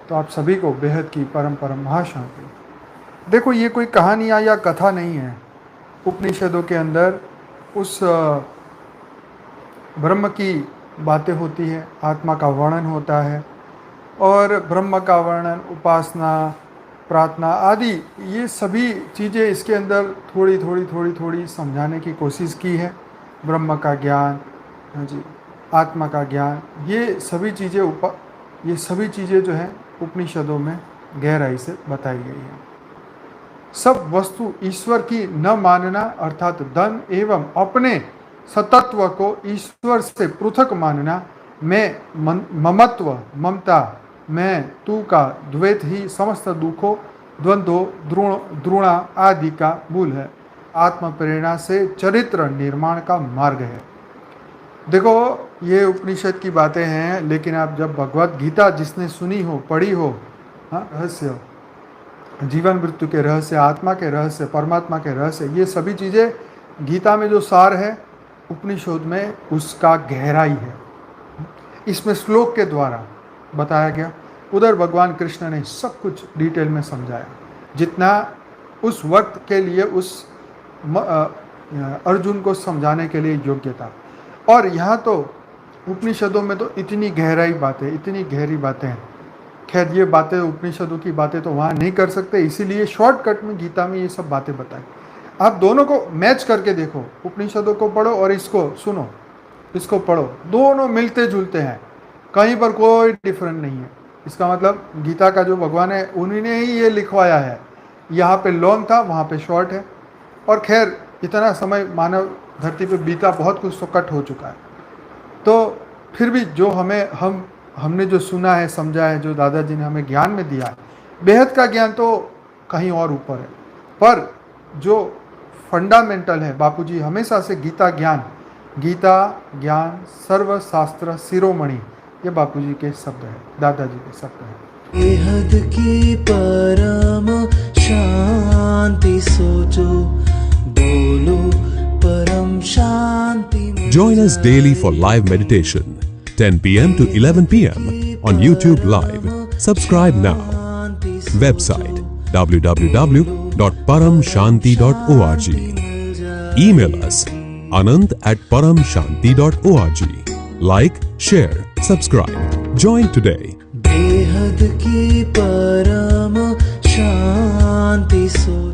तो आप सभी को बेहद की परम परम महाशांति। देखो, ये कोई कहानियाँ या कथा नहीं है। उपनिषदों के अंदर उस ब्रह्म की बातें होती है, आत्मा का वर्णन होता है, और ब्रह्म का वर्णन, उपासना, प्रार्थना आदि ये सभी चीज़ें इसके अंदर थोड़ी थोड़ी समझाने की कोशिश की है। ब्रह्म का ज्ञान, हाँ जी, आत्मा का ज्ञान, ये सभी चीज़ें जो हैं उपनिषदों में गहराई से बताई गई हैं। सब वस्तु ईश्वर की न मानना अर्थात धन एवं अपने सतत्व को ईश्वर से पृथक मानना, ममत्व, ममता, मैं तू का द्वैत ही समस्त दुखों, द्वंद्व, द्रोणा आदि का मूल है। आत्म प्रेरणा से चरित्र निर्माण का मार्ग है। देखो, ये उपनिषद की बातें हैं, लेकिन आप जब भगवत गीता जिसने सुनी हो, पढ़ी हो, हाँ, रहस्य, जीवन मृत्यु के रहस्य, आत्मा के रहस्य, परमात्मा के रहस्य, ये सभी चीज़ें गीता में जो सार है, उपनिषद में उसका गहराई है। इसमें श्लोक के द्वारा बताया गया। उधर भगवान कृष्ण ने सब कुछ डिटेल में समझाया, जितना उस वक्त के लिए उस अर्जुन को समझाने के लिए योग्य था। और यहाँ तो उपनिषदों में तो इतनी गहराई बातें, इतनी गहरी बातें हैं। खैर, ये बातें, उपनिषदों की बातें तो वहाँ नहीं कर सकते, इसीलिए शॉर्टकट में गीता में ये सब बातें बताई। आप दोनों को मैच करके देखो, उपनिषदों को पढ़ो और इसको सुनो, इसको पढ़ो, दोनों मिलते जुलते हैं, कहीं पर कोई डिफरेंस नहीं है। इसका मतलब गीता का जो भगवान है उन्होंने ही ये लिखवाया है। यहाँ पे लॉन्ग था, वहाँ पे शॉर्ट है। और खैर, इतना समय मानव धरती पे बीता, बहुत कुछ तो कट हो चुका है। तो फिर भी जो हमने जो सुना है, समझा है, जो दादाजी ने हमें ज्ञान में दिया है, बेहद का ज्ञान तो कहीं और ऊपर है। पर जो फंडामेंटल है, बापूजी हमेशा से गीता ज्ञान सर्वशास्त्र शिरोमणि, ये बापूजी के शब्द है, दादाजी के शब्द है। बेहद की परम शांति सोचो, बोलो परम शांति। Join us daily for live meditation, 10 p.m. to 11 p.m. on YouTube Live. Subscribe now. Website www.paramshanti.org. Email us anant@paramshanti.org. Like, share, subscribe. Join today. बेहद की परम शांति सोचो।